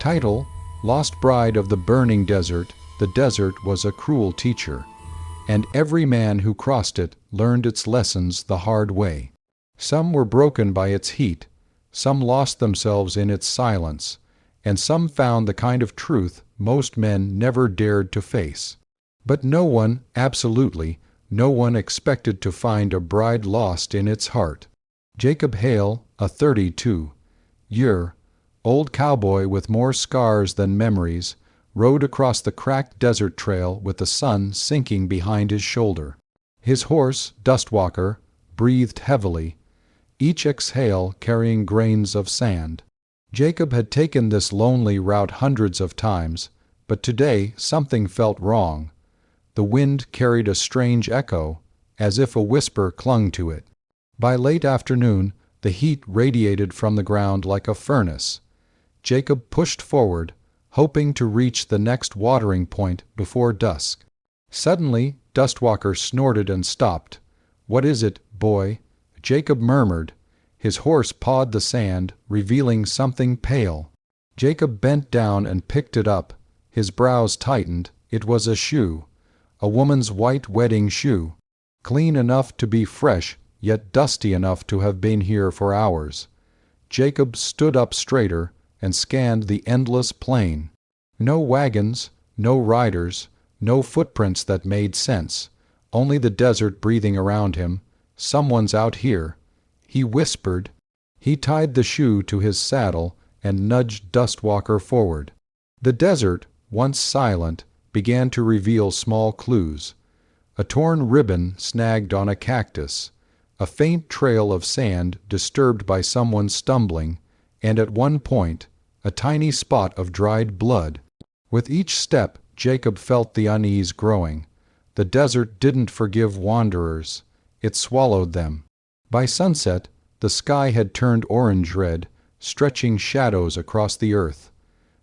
Title: Lost Bride of the Burning Desert. The desert was a cruel teacher, and every man who crossed it learned its lessons the hard way. Some were broken by its heat, some lost themselves in its silence, and some found the kind of truth most men never dared to face. But no one, absolutely no one, expected to find a bride lost in its heart. Jacob Hale, a 32-year-old cowboy with more scars than memories, rode across the cracked desert trail with the sun sinking behind his shoulder. His horse, Dustwalker, breathed heavily, each exhale carrying grains of sand. Jacob had taken this lonely route hundreds of times, but today something felt wrong. The wind carried a strange echo, as if a whisper clung to it. By late afternoon, the heat radiated from the ground like a furnace. Jacob pushed forward, hoping to reach the next watering point before dusk. Suddenly, Dustwalker snorted and stopped. "What is it, boy?" Jacob murmured. His horse pawed the sand, revealing something pale. Jacob bent down and picked it up. His brows tightened. It was a shoe. A woman's white wedding shoe. Clean enough to be fresh, yet dusty enough to have been here for hours. Jacob stood up straighter and scanned the endless plain. No wagons, no riders, no footprints that made sense. Only the desert breathing around him. "Someone's out here," he whispered. He tied the shoe to his saddle and nudged Dustwalker forward. The desert, once silent, began to reveal small clues. A torn ribbon snagged on a cactus, a faint trail of sand disturbed by someone stumbling, and at one point, a tiny spot of dried blood. With each step, Jacob felt the unease growing. The desert didn't forgive wanderers. It swallowed them. By sunset, the sky had turned orange-red, stretching shadows across the earth.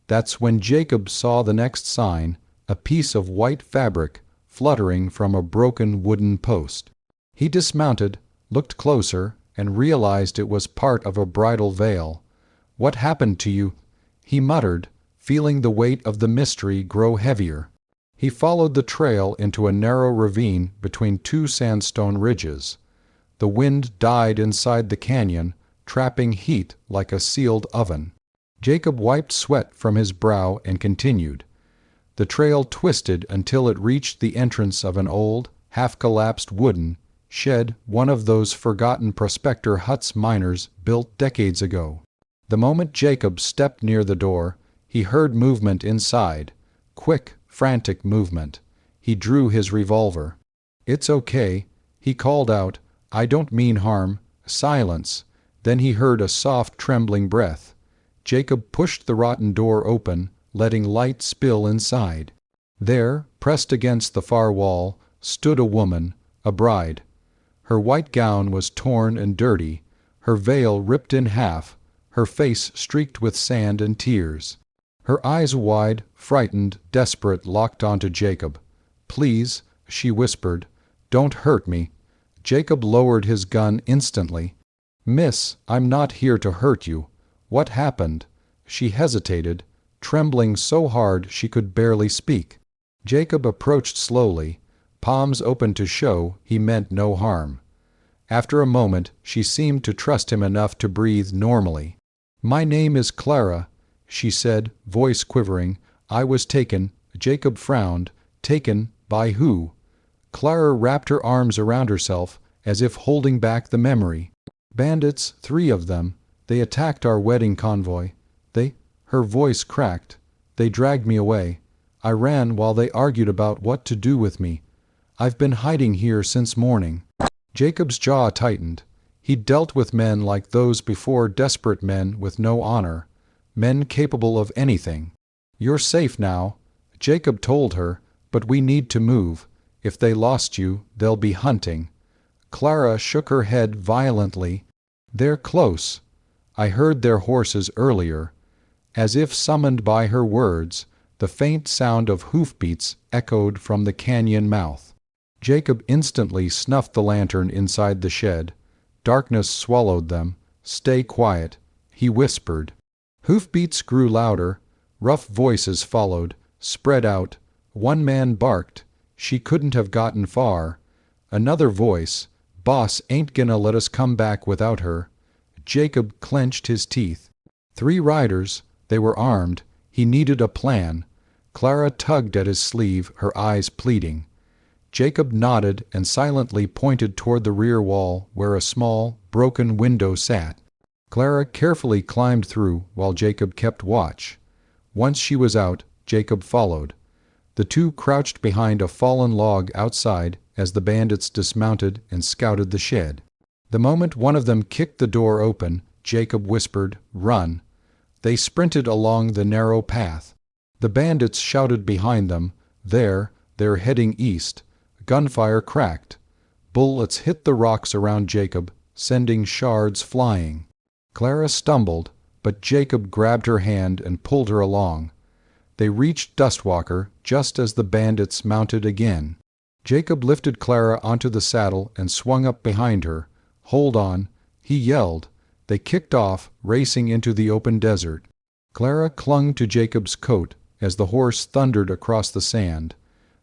That's when Jacob saw the next sign, a piece of white fabric fluttering from a broken wooden post. He dismounted, looked closer, and realized it was part of a bridal veil. "What happened to you?" he muttered, feeling the weight of the mystery grow heavier. He followed the trail into a narrow ravine between two sandstone ridges. The wind died inside the canyon, trapping heat like a sealed oven. Jacob wiped sweat from his brow and continued. The trail twisted until it reached the entrance of an old, half-collapsed wooden shed, one of those forgotten prospector huts miners built decades ago. The moment Jacob stepped near the door, he heard movement inside. Quick, frantic movement. He drew his revolver. "It's okay," he called out. "I don't mean harm." Silence. Then he heard a soft, trembling breath. Jacob pushed the rotten door open, letting light spill inside. There, pressed against the far wall, stood a woman, a bride. Her white gown was torn and dirty, her veil ripped in half, her face streaked with sand and tears. Her eyes wide, frightened, desperate, locked onto Jacob. "Please," she whispered, "don't hurt me." Jacob lowered his gun instantly. "Miss, I'm not here to hurt you. What happened?" She hesitated, trembling so hard she could barely speak. Jacob approached slowly, palms open to show he meant no harm. After a moment, she seemed to trust him enough to breathe normally. "My name is Clara," she said, voice quivering. "I was taken." Jacob frowned. "Taken by who?" Clara wrapped her arms around herself, as if holding back the memory. "Bandits, 3 of them. They attacked our wedding convoy. Her voice cracked. "They dragged me away. I ran while they argued about what to do with me. I've been hiding here since morning." Jacob's jaw tightened. He'd dealt with men like those before, desperate men with no honor, men capable of anything. "You're safe now," Jacob told her, "but we need to move. If they lost you, they'll be hunting." Clara shook her head violently. "They're close. I heard their horses earlier." As if summoned by her words, the faint sound of hoofbeats echoed from the canyon mouth. Jacob instantly snuffed the lantern inside the shed. Darkness swallowed them. "Stay quiet," he whispered. Hoofbeats grew louder. Rough voices followed, spread out. One man barked, "She couldn't have gotten far." Another voice, "Boss ain't gonna let us come back without her." Jacob clenched his teeth. 3 riders, they were armed. He needed a plan. Clara tugged at his sleeve, her eyes pleading. Jacob nodded and silently pointed toward the rear wall where a small, broken window sat. Clara carefully climbed through while Jacob kept watch. Once she was out, Jacob followed. The two crouched behind a fallen log outside as the bandits dismounted and scouted the shed. The moment one of them kicked the door open, Jacob whispered, "Run." They sprinted along the narrow path. The bandits shouted behind them, they're heading east." Gunfire cracked. Bullets hit the rocks around Jacob, sending shards flying. Clara stumbled, but Jacob grabbed her hand and pulled her along. They reached Dustwalker just as the bandits mounted again. Jacob lifted Clara onto the saddle and swung up behind her. "Hold on," he yelled. They kicked off, racing into the open desert. Clara clung to Jacob's coat as the horse thundered across the sand.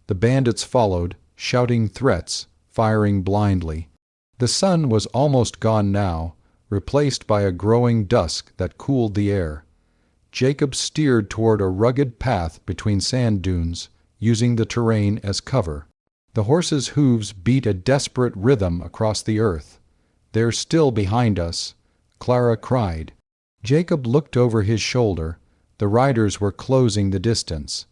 The bandits followed, shouting threats, firing blindly. The sun was almost gone now, replaced by a growing dusk that cooled the air. Jacob steered toward a rugged path between sand dunes, using the terrain as cover. The horse's hooves beat a desperate rhythm across the earth. "They're still behind us," Clara cried. Jacob looked over his shoulder. The riders were closing the distance.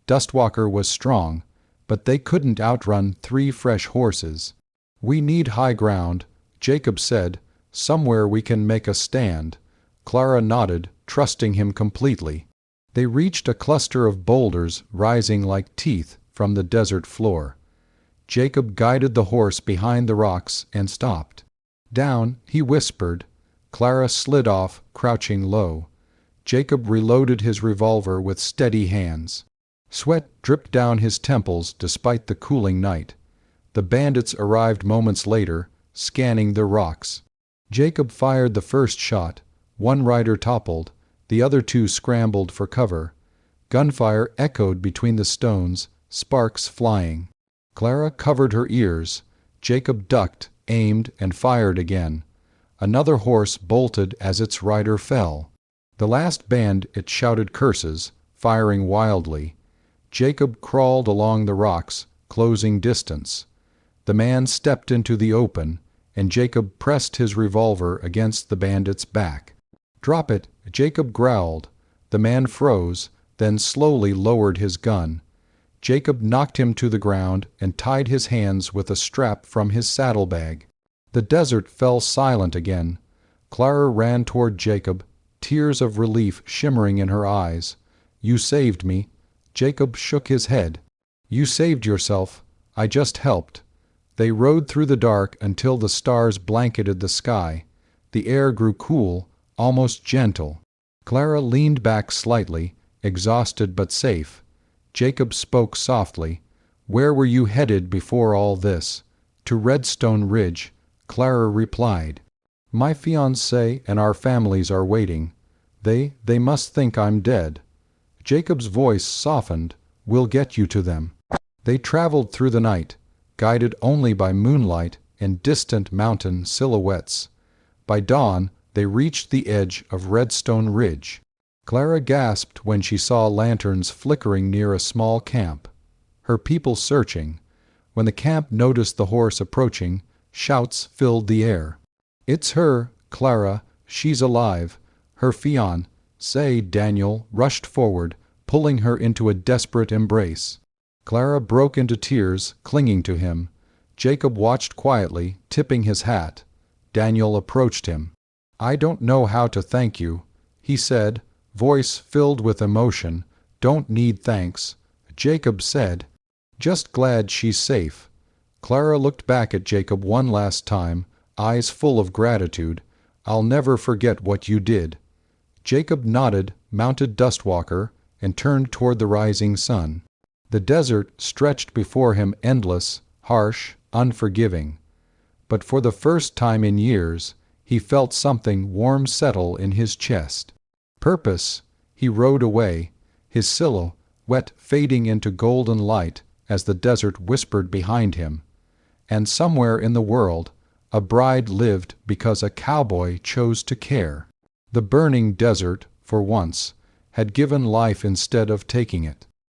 Dustwalker was strong, but they couldn't outrun 3 fresh horses. "We need high ground," Jacob said. "Somewhere we can make a stand." Clara nodded, trusting him completely. They reached a cluster of boulders rising like teeth from the desert floor. Jacob guided the horse behind the rocks and stopped. "Down," he whispered. Clara slid off, crouching low. Jacob reloaded his revolver with steady hands. Sweat dripped down his temples despite the cooling night. The bandits arrived moments later, scanning the rocks. Jacob fired the first shot. One rider toppled. The other 2 scrambled for cover. Gunfire echoed between the stones, sparks flying. Clara covered her ears. Jacob ducked, aimed, and fired again. Another horse bolted as its rider fell. The last band it shouted curses, firing wildly. Jacob crawled along the rocks, closing distance. The man stepped into the open, and Jacob pressed his revolver against the bandit's back. "Drop it," Jacob growled. The man froze, then slowly lowered his gun. Jacob knocked him to the ground and tied his hands with a strap from his saddlebag. The desert fell silent again. Clara ran toward Jacob, tears of relief shimmering in her eyes. "You saved me." Jacob shook his head. "You saved yourself. I just helped." They rode through the dark until the stars blanketed the sky. The air grew cool, almost gentle. Clara leaned back slightly, exhausted but safe. Jacob spoke softly. "Where were you headed before all this?" "To Redstone Ridge," Clara replied. "My fiancé and our families are waiting. They must think I'm dead." Jacob's voice softened. "We'll get you to them." They traveled through the night, guided only by moonlight and distant mountain silhouettes. By dawn, they reached the edge of Redstone Ridge. Clara gasped when she saw lanterns flickering near a small camp. Her people searching. When the camp noticed the horse approaching, shouts filled the air. "It's her, Clara. She's alive. Her fiancé, Daniel, rushed forward, pulling her into a desperate embrace. Clara broke into tears, clinging to him. Jacob watched quietly, tipping his hat. Daniel approached him. "I don't know how to thank you," he said, voice filled with emotion. "Don't need thanks." Jacob said, "Just glad she's safe." Clara looked back at Jacob one last time, eyes full of gratitude. "I'll never forget what you did." Jacob nodded, mounted Dustwalker, and turned toward the rising sun. The desert stretched before him endless, harsh, unforgiving. But for the first time in years, he felt something warm settle in his chest. Purpose. He rode away. his silhouette fading into golden light as the desert whispered behind him. And somewhere in the world a bride lived because a cowboy chose to care. The burning desert, for once, had given life instead of taking it.